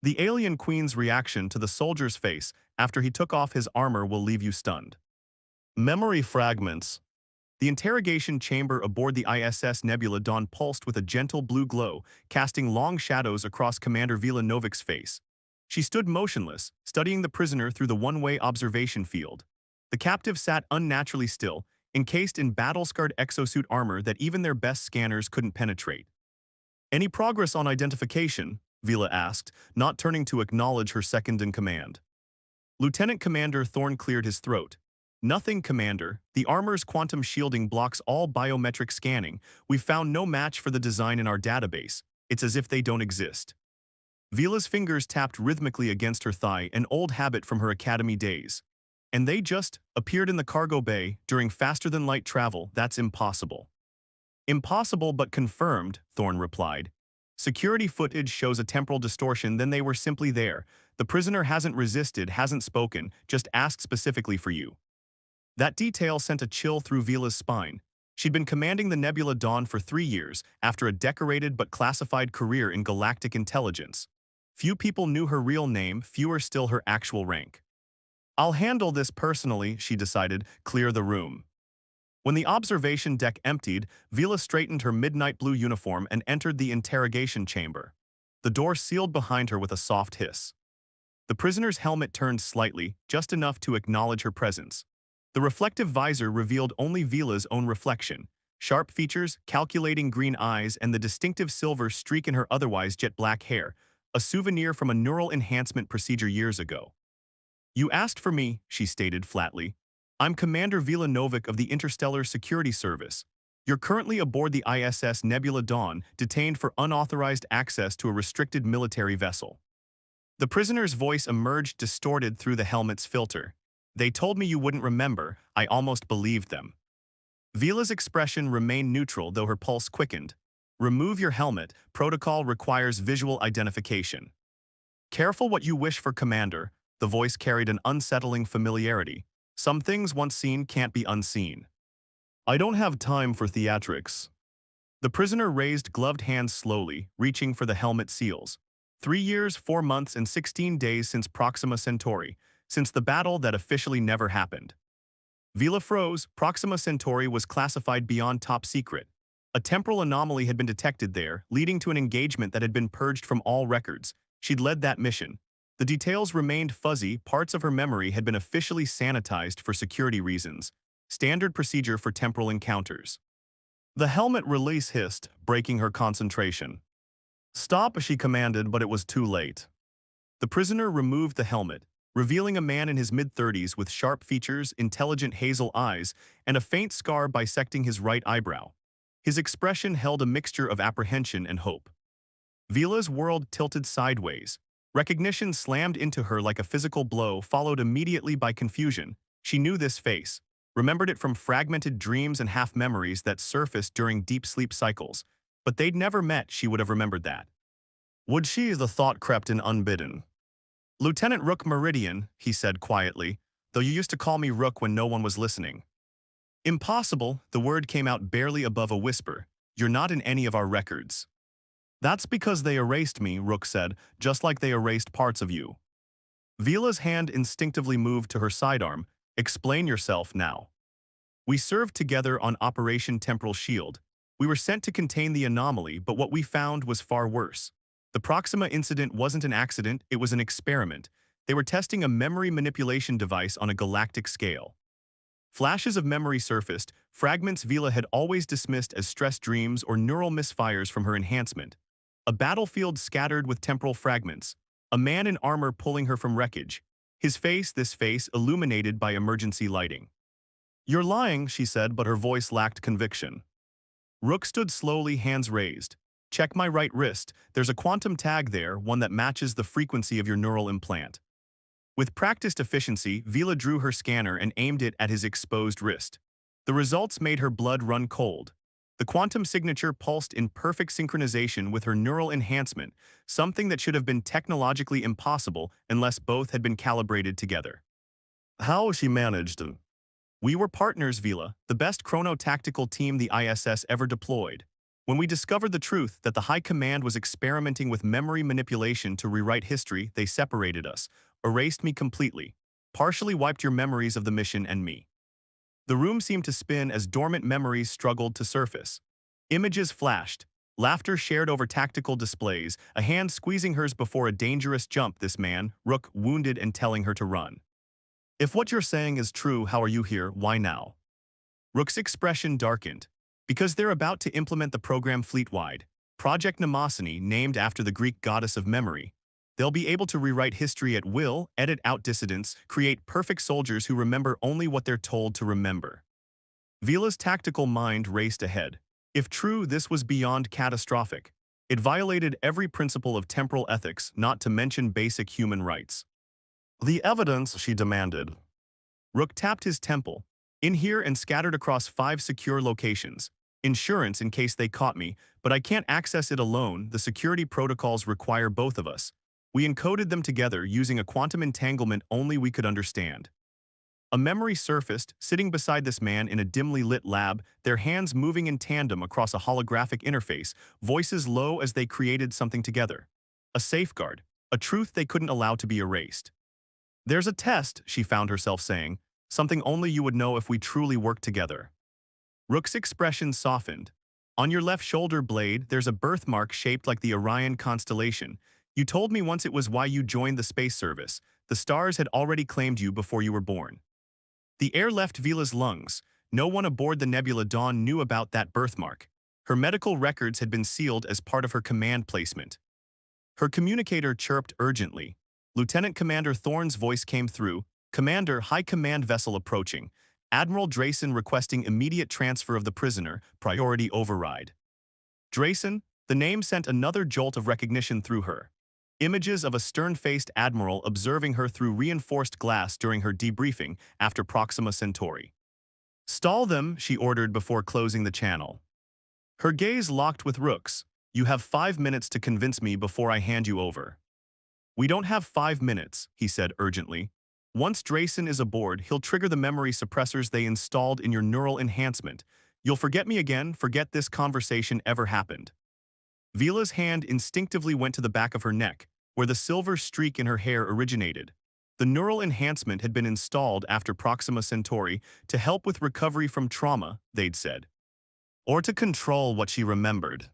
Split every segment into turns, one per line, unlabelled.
The alien queen's reaction to the soldier's face after he took off his armor will leave you stunned. Memory fragments. The interrogation chamber aboard the ISS Nebula Dawn pulsed with a gentle blue glow, casting long shadows across Commander Villanovic's face. She stood motionless, studying the prisoner through the one-way observation field. The captive sat unnaturally still, encased in battle-scarred exosuit armor that even their best scanners couldn't penetrate. "Any progress on identification?" Vila asked, not turning to acknowledge her second-in-command. Lieutenant Commander Thorne cleared his throat. "Nothing, Commander. The armor's quantum shielding blocks all biometric scanning. We've found no match for the design in our database. It's as if they don't exist." Vila's fingers tapped rhythmically against her thigh, an old habit from her academy days. "And they just appeared in the cargo bay during faster-than-light travel. That's impossible." "Impossible but confirmed," Thorne replied. "Security footage shows a temporal distortion, then they were simply there. The prisoner hasn't resisted, hasn't spoken, just asked specifically for you." That detail sent a chill through Vila's spine. She'd been commanding the Nebula Dawn for 3 years, after a decorated but classified career in galactic intelligence. Few people knew her real name, fewer still her actual rank. "I'll handle this personally," she decided. "Clear the room." When the observation deck emptied, Vila straightened her midnight blue uniform and entered the interrogation chamber. The door sealed behind her with a soft hiss. The prisoner's helmet turned slightly, just enough to acknowledge her presence. The reflective visor revealed only Vila's own reflection: sharp features, calculating green eyes, and the distinctive silver streak in her otherwise jet-black hair, a souvenir from a neural enhancement procedure years ago. "You asked for me," she stated flatly. "I'm Commander Villanovic of the Interstellar Security Service. You're currently aboard the ISS Nebula Dawn, detained for unauthorized access to a restricted military vessel." The prisoner's voice emerged distorted through the helmet's filter. "They told me you wouldn't remember. I almost believed them." Vila's expression remained neutral, though her pulse quickened. "Remove your helmet. Protocol requires visual identification." "Careful what you wish for, Commander." The voice carried an unsettling familiarity. "Some things once seen can't be unseen." "I don't have time for theatrics." The prisoner raised gloved hands slowly, reaching for the helmet seals. 3 years, 4 months, and 16 days since Proxima Centauri, since the battle that officially never happened. Vila froze. Proxima Centauri was classified beyond top secret. A temporal anomaly had been detected there, leading to an engagement that had been purged from all records. She'd led that mission. The details remained fuzzy. Parts of her memory had been officially sanitized for security reasons. Standard procedure for temporal encounters. The helmet release hissed, breaking her concentration. "Stop," she commanded, but it was too late. The prisoner removed the helmet, revealing a man in his mid-30s with sharp features, intelligent hazel eyes, and a faint scar bisecting his right eyebrow. His expression held a mixture of apprehension and hope. Vila's world tilted sideways. Recognition slammed into her like a physical blow, followed immediately by confusion. She knew this face, remembered it from fragmented dreams and half-memories that surfaced during deep sleep cycles. But they'd never met. She would have remembered that. Would she? The thought crept in unbidden. "Lieutenant Rook Meridian," he said quietly, "though you used to call me Rook when no one was listening." "Impossible," the word came out barely above a whisper. "You're not in any of our records." "That's because they erased me," Rook said, "just like they erased parts of you." Vila's hand instinctively moved to her sidearm. "Explain yourself now." "We served together on Operation Temporal Shield. We were sent to contain the anomaly, but what we found was far worse. The Proxima incident wasn't an accident, it was an experiment. They were testing a memory manipulation device on a galactic scale." Flashes of memory surfaced, fragments Vila had always dismissed as stress dreams or neural misfires from her enhancement. A battlefield scattered with temporal fragments. A man in armor pulling her from wreckage. His face, this face, illuminated by emergency lighting. "You're lying," she said, but her voice lacked conviction. Rook stood slowly, hands raised. "Check my right wrist. There's a quantum tag there, one that matches the frequency of your neural implant." With practiced efficiency, Vila drew her scanner and aimed it at his exposed wrist. The results made her blood run cold. The quantum signature pulsed in perfect synchronization with her neural enhancement, something that should have been technologically impossible unless both had been calibrated together. "How?" she managed. "We were partners, Vila, the best chrono-tactical team the ISS ever deployed." When we discovered the truth that the High Command was experimenting with memory manipulation to rewrite history, they separated us, erased me completely, partially wiped your memories of the mission and me. The room seemed to spin as dormant memories struggled to surface. Images flashed, laughter shared over tactical displays, a hand squeezing hers before a dangerous jump this man, Rook, wounded and telling her to run. If what you're saying is true, how are you here, why now? Rook's expression darkened. Because they're about to implement the program fleet-wide, Project Mnemosyne, named after the Greek goddess of memory. They'll be able to rewrite history at will, edit out dissidents, create perfect soldiers who remember only what they're told to remember. Vila's tactical mind raced ahead. If true, this was beyond catastrophic. It violated every principle of temporal ethics, not to mention basic human rights. The evidence, she demanded. Rook tapped his temple. In here and scattered across 5 secure locations. Insurance in case they caught me, but I can't access it alone. The security protocols require both of us. We encoded them together using a quantum entanglement only we could understand. A memory surfaced, sitting beside this man in a dimly lit lab, their hands moving in tandem across a holographic interface, voices low as they created something together. A safeguard, a truth they couldn't allow to be erased. There's a test, she found herself saying, something only you would know if we truly worked together. Rook's expression softened. On your left shoulder blade, there's a birthmark shaped like the Orion constellation. You told me once it was why you joined the space service. The stars had already claimed you before you were born. The air left Vila's lungs. No one aboard the Nebula Dawn knew about that birthmark. Her medical records had been sealed as part of her command placement. Her communicator chirped urgently. Lieutenant Commander Thorne's voice came through. Commander, High Command vessel approaching. Admiral Drayson requesting immediate transfer of the prisoner, priority override. Drayson, the name sent another jolt of recognition through her. Images of a stern-faced admiral observing her through reinforced glass during her debriefing after Proxima Centauri. Stall them, she ordered before closing the channel. Her gaze locked with Rook's. You have 5 minutes to convince me before I hand you over. We don't have 5 minutes, he said urgently. Once Drayson is aboard, he'll trigger the memory suppressors they installed in your neural enhancement. You'll forget me again, forget this conversation ever happened. Vila's hand instinctively went to the back of her neck, where the silver streak in her hair originated. The neural enhancement had been installed after Proxima Centauri to help with recovery from trauma, they'd said. Or to control what she remembered.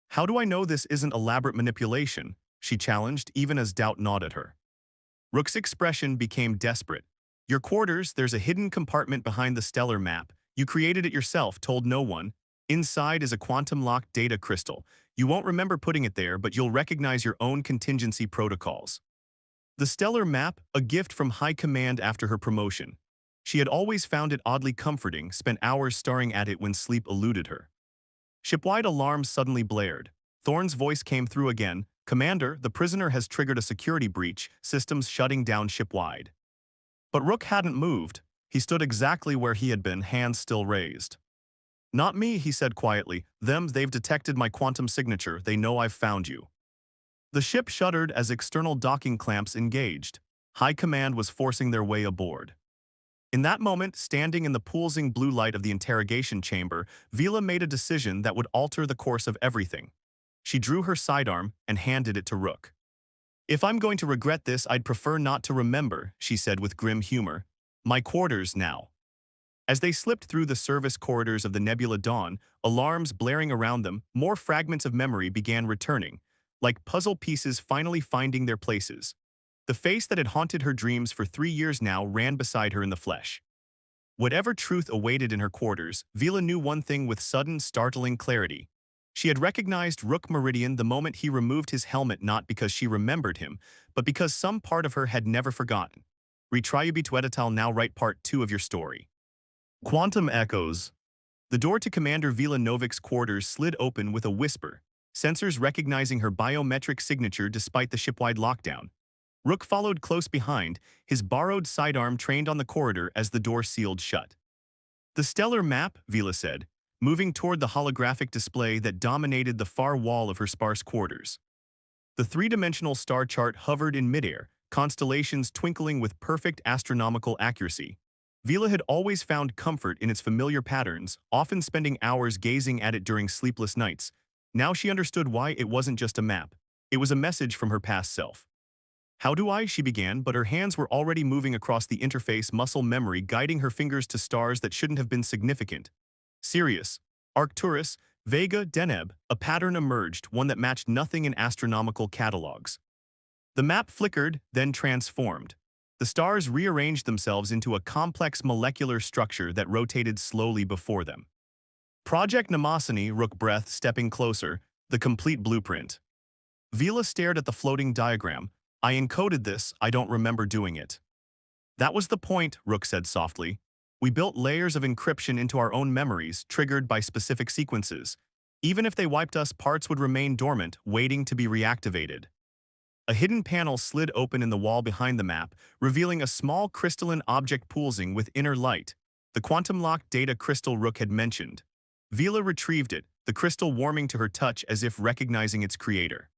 How do I know this isn't elaborate manipulation? She challenged, even as doubt gnawed at her. Rook's expression became desperate. Your quarters, there's a hidden compartment behind the stellar map. You created it yourself, told no one. Inside is a quantum-locked data crystal. You won't remember putting it there, but you'll recognize your own contingency protocols. The stellar map, a gift from High Command after her promotion. She had always found it oddly comforting, spent hours staring at it when sleep eluded her. Shipwide alarms suddenly blared. Thorne's voice came through again. Commander, the prisoner has triggered a security breach, systems shutting down shipwide. But Rook hadn't moved. He stood exactly where he had been, hands still raised. Not me, he said quietly. They've detected my quantum signature. They know I've found you. The ship shuddered as external docking clamps engaged. High Command was forcing their way aboard. In that moment, standing in the pulsing blue light of the interrogation chamber, Vila made a decision that would alter the course of everything. She drew her sidearm and handed it to Rook. If I'm going to regret this, I'd prefer not to remember, she said with grim humor. My quarters now. As they slipped through the service corridors of the Nebula Dawn, alarms blaring around them, more fragments of memory began returning, like puzzle pieces finally finding their places. The face that had haunted her dreams for 3 years now ran beside her in the flesh. Whatever truth awaited in her quarters, Vila knew one thing with sudden, startling clarity. She had recognized Rook Meridian the moment he removed his helmet, not because she remembered him, but because some part of her had never forgotten. Retribuit edital, now write part 2 of your story. Quantum echoes. The door to Commander Vila Novik's quarters slid open with a whisper, sensors recognizing her biometric signature despite the shipwide lockdown. Rook followed close behind, his borrowed sidearm trained on the corridor as the door sealed shut. The stellar map, Vila said, moving toward the holographic display that dominated the far wall of her sparse quarters. The three-dimensional star chart hovered in midair, constellations twinkling with perfect astronomical accuracy. Vila had always found comfort in its familiar patterns, often spending hours gazing at it during sleepless nights. Now she understood why it wasn't just a map. It was a message from her past self. How do I? She began, but her hands were already moving across the interface muscle memory, guiding her fingers to stars that shouldn't have been significant. Sirius, Arcturus, Vega, Deneb, a pattern emerged, one that matched nothing in astronomical catalogs. The map flickered, then transformed. The stars rearranged themselves into a complex molecular structure that rotated slowly before them. Project Mnemosyne, Rook breath, stepping closer, the complete blueprint. Vila stared at the floating diagram. I encoded this, I don't remember doing it. That was the point, Rook said softly. We built layers of encryption into our own memories, triggered by specific sequences. Even if they wiped us, parts would remain dormant, waiting to be reactivated. A hidden panel slid open in the wall behind the map, revealing a small crystalline object pulsing with inner light, the quantum-locked data crystal Rook had mentioned. Vila retrieved it, the crystal warming to her touch as if recognizing its creator.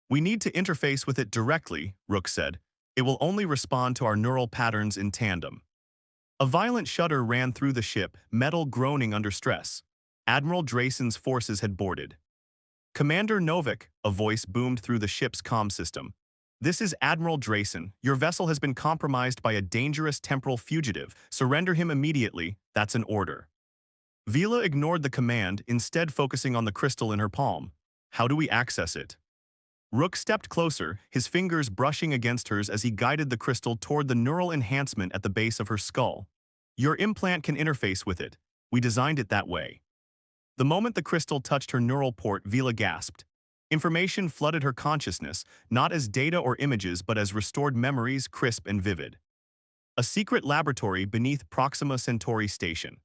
We need to interface with it directly, Rook said. It will only respond to our neural patterns in tandem. A violent shudder ran through the ship, metal groaning under stress. Admiral Drayson's forces had boarded. Commander Novik, a voice boomed through the ship's comm system. This is Admiral Drayson. Your vessel has been compromised by a dangerous temporal fugitive. Surrender him immediately. That's an order. Vila ignored the command, instead focusing on the crystal in her palm. How do we access it? Rook stepped closer, his fingers brushing against hers as he guided the crystal toward the neural enhancement at the base of her skull. Your implant can interface with it. We designed it that way. The moment the crystal touched her neural port, Vila gasped. Information flooded her consciousness, not as data or images but as restored memories, crisp and vivid. A secret laboratory beneath Proxima Centauri Station.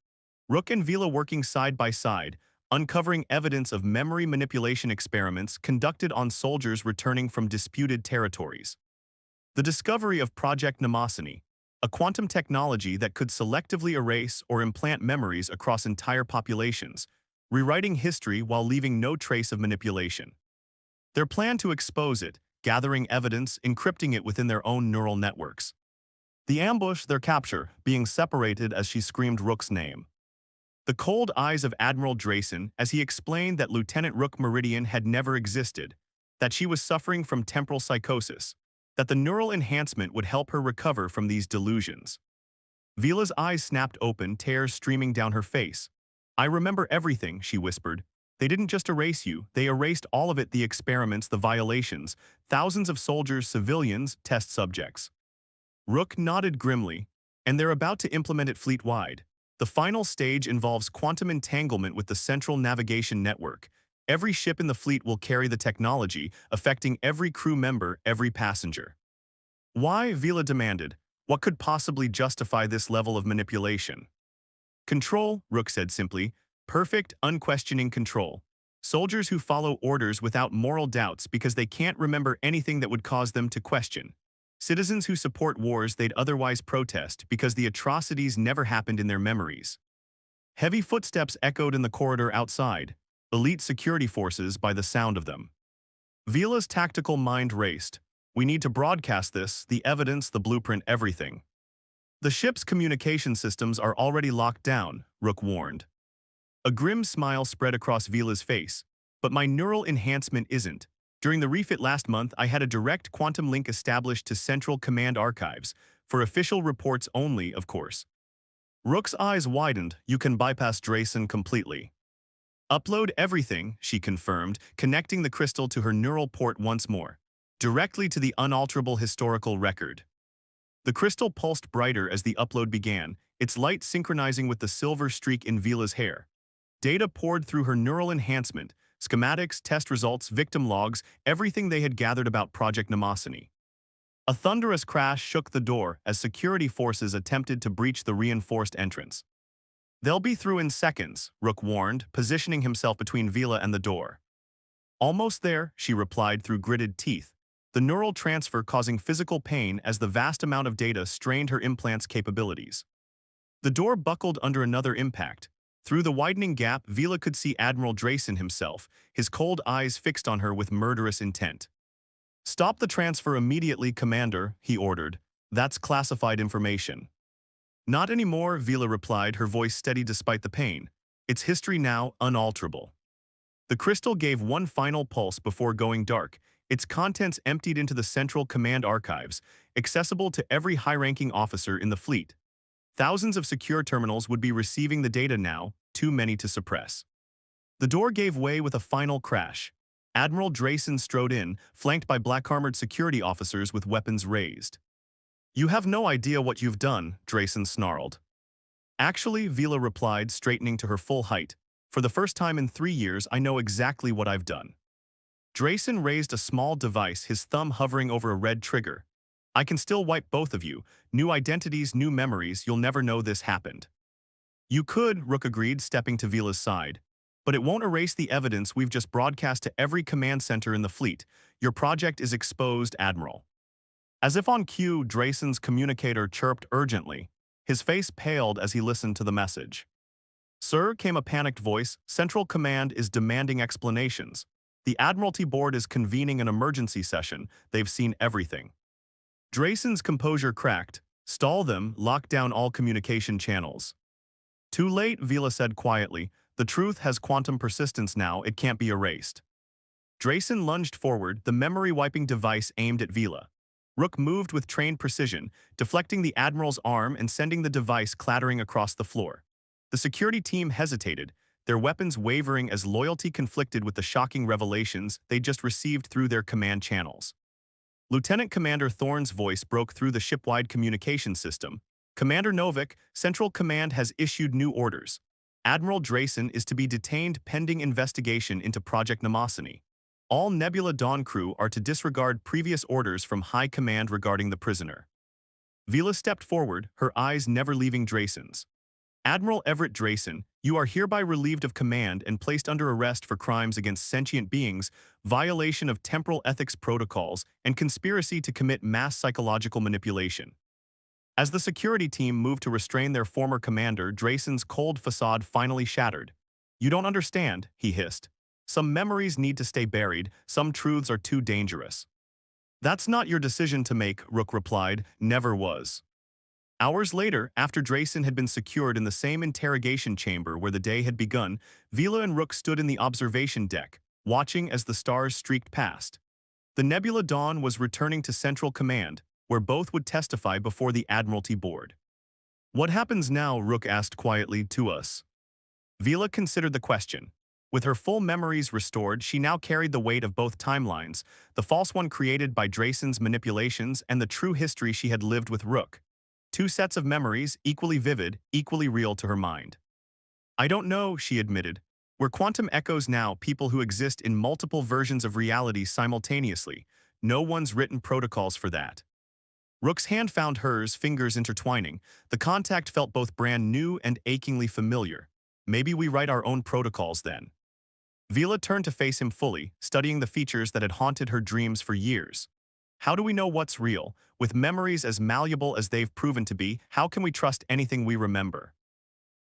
Rook and Vila working side by side, uncovering evidence of memory manipulation experiments conducted on soldiers returning from disputed territories. The discovery of Project Mnemosyne, a quantum technology that could selectively erase or implant memories across entire populations, rewriting history while leaving no trace of manipulation. Their plan to expose it, gathering evidence, encrypting it within their own neural networks. The ambush, their capture, being separated as she screamed Rook's name. The cold eyes of Admiral Drayson as he explained that Lieutenant Rook Meridian had never existed, that she was suffering from temporal psychosis, that the neural enhancement would help her recover from these delusions. Vila's eyes snapped open, tears streaming down her face. I remember everything, she whispered. They didn't just erase you, they erased all of it, the experiments, the violations, thousands of soldiers, civilians, test subjects. Rook nodded grimly, and they're about to implement it fleet-wide. The final stage involves quantum entanglement with the Central Navigation Network. Every ship in the fleet will carry the technology, affecting every crew member, every passenger. Why? Vila demanded. What could possibly justify this level of manipulation? Control, Rook said simply. Perfect, unquestioning control. Soldiers who follow orders without moral doubts because they can't remember anything that would cause them to question. Citizens who support wars they'd otherwise protest because the atrocities never happened in their memories. Heavy footsteps echoed in the corridor outside, elite security forces by the sound of them. Vila's tactical mind raced. We need to broadcast this, the evidence, the blueprint, everything. The ship's communication systems are already locked down, Rook warned. A grim smile spread across Vila's face. But my neural enhancement isn't. During the refit last month, I had a direct quantum link established to Central Command archives, for official reports only, of course. Rook's eyes widened. You can bypass Drayson completely. Upload everything, she confirmed, connecting the crystal to her neural port once more, directly to the unalterable historical record. The crystal pulsed brighter as the upload began, its light synchronizing with the silver streak in Vila's hair. Data poured through her neural enhancement, schematics, test results, victim logs, everything they had gathered about Project Mnemosyne. A thunderous crash shook the door as security forces attempted to breach the reinforced entrance. They'll be through in seconds, Rook warned, positioning himself between Vila and the door. Almost there, she replied through gritted teeth, the neural transfer causing physical pain as the vast amount of data strained her implant's capabilities. The door buckled under another impact. Through the widening gap, Vila could see Admiral Drayson himself, his cold eyes fixed on her with murderous intent. Stop the transfer immediately, Commander, he ordered. That's classified information. Not anymore, Vila replied, her voice steady despite the pain. Its history now unalterable. The crystal gave one final pulse before going dark, its contents emptied into the central command archives, accessible to every high-ranking officer in the fleet. Thousands of secure terminals would be receiving the data now, too many to suppress. The door gave way with a final crash. Admiral Drayson strode in, flanked by black-armored security officers with weapons raised. "You have no idea what you've done," Drayson snarled. "Actually," Vila replied, straightening to her full height, "for the first time in 3 years, I know exactly what I've done." Drayson raised a small device, his thumb hovering over a red trigger. "I can still wipe both of you. New identities, new memories, you'll never know this happened." "You could," Rook agreed, stepping to Vila's side. "But it won't erase the evidence we've just broadcast to every command center in the fleet. Your project is exposed, Admiral." As if on cue, Drayson's communicator chirped urgently. His face paled as he listened to the message. "Sir," came a panicked voice, "Central Command is demanding explanations. The Admiralty Board is convening an emergency session. They've seen everything." Drayson's composure cracked. "Stall them, lock down all communication channels." "Too late," Vila said quietly. "The truth has quantum persistence now, it can't be erased." Drayson lunged forward, the memory-wiping device aimed at Vila. Rook moved with trained precision, deflecting the Admiral's arm and sending the device clattering across the floor. The security team hesitated, their weapons wavering as loyalty conflicted with the shocking revelations they'd just received through their command channels. Lieutenant Commander Thorne's voice broke through the ship-wide communication system. "Commander Novik, Central Command has issued new orders. Admiral Drayson is to be detained pending investigation into Project Mnemosyne. All Nebula Dawn crew are to disregard previous orders from High Command regarding the prisoner." Vila stepped forward, her eyes never leaving Drayson's. "Admiral Everett Drayson, you are hereby relieved of command and placed under arrest for crimes against sentient beings, violation of temporal ethics protocols, and conspiracy to commit mass psychological manipulation." As the security team moved to restrain their former commander, Drayson's cold facade finally shattered. "You don't understand," he hissed. "Some memories need to stay buried, some truths are too dangerous." "That's not your decision to make," Rook replied, "never was." Hours later, after Drayson had been secured in the same interrogation chamber where the day had begun, Vila and Rook stood in the observation deck, watching as the stars streaked past. The Nebula Dawn was returning to Central Command, where both would testify before the Admiralty Board. "What happens now?" Rook asked quietly. "To us?" Vila considered the question. With her full memories restored, she now carried the weight of both timelines, the false one created by Drayson's manipulations and the true history she had lived with Rook. Two sets of memories, equally vivid, equally real to her mind. "I don't know," she admitted. "We're quantum echoes now, people who exist in multiple versions of reality simultaneously. No one's written protocols for that." Rook's hand found hers, fingers intertwining. The contact felt both brand new and achingly familiar. "Maybe we write our own protocols then." Vila turned to face him fully, studying the features that had haunted her dreams for years. "How do we know what's real? With memories as malleable as they've proven to be, how can we trust anything we remember?"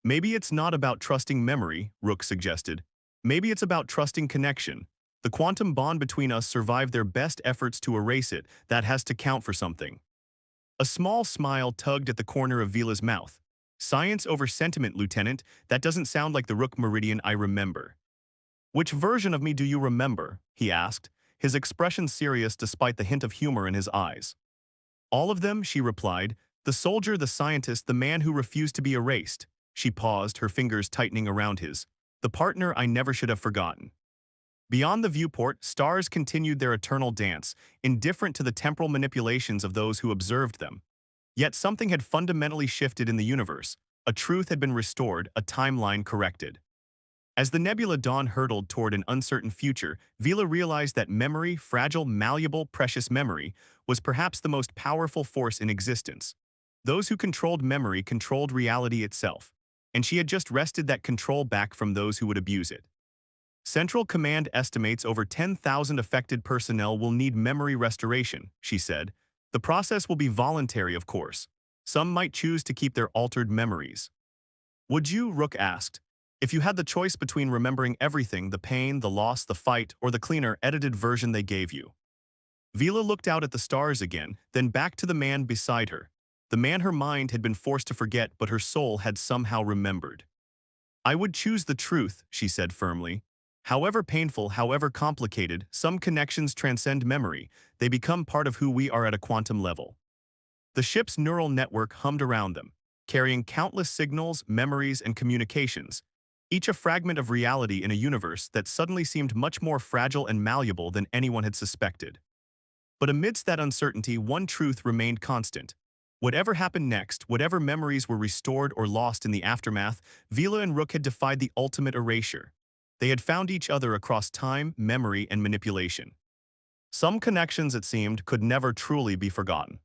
"Maybe it's not about trusting memory," Rook suggested. "Maybe it's about trusting connection. The quantum bond between us survived their best efforts to erase it. That has to count for something." A small smile tugged at the corner of Vila's mouth. "Science over sentiment, Lieutenant. That doesn't sound like the Rook Meridian I remember." "Which version of me do you remember?" he asked, his expression serious despite the hint of humor in his eyes. "All of them," she replied. "The soldier, the scientist, the man who refused to be erased." She paused, her fingers tightening around his. "The partner I never should have forgotten." Beyond the viewport, stars continued their eternal dance, indifferent to the temporal manipulations of those who observed them. Yet something had fundamentally shifted in the universe. A truth had been restored, a timeline corrected. As the Nebula Dawn hurtled toward an uncertain future, Vila realized that memory, fragile, malleable, precious memory, was perhaps the most powerful force in existence. Those who controlled memory controlled reality itself, and she had just wrested that control back from those who would abuse it. "Central Command estimates over 10,000 affected personnel will need memory restoration," she said. "The process will be voluntary, of course. Some might choose to keep their altered memories." "Would you?" Rook asked. "If you had the choice between remembering everything, the pain, the loss, the fight, or the cleaner, edited version they gave you." Vila looked out at the stars again, then back to the man beside her. the man her mind had been forced to forget but her soul had somehow remembered. I would choose the truth, she said firmly. However painful, however complicated, some connections transcend memory. They become part of who we are at a quantum level. The ship's neural network hummed around them, carrying countless signals, memories, and communications, each a fragment of reality in a universe that suddenly seemed much more fragile and malleable than anyone had suspected. But amidst that uncertainty, one truth remained constant. Whatever happened next, whatever memories were restored or lost in the aftermath, Vila and Rook had defied the ultimate erasure. They had found each other across time, memory, and manipulation. Some connections, it seemed, could never truly be forgotten.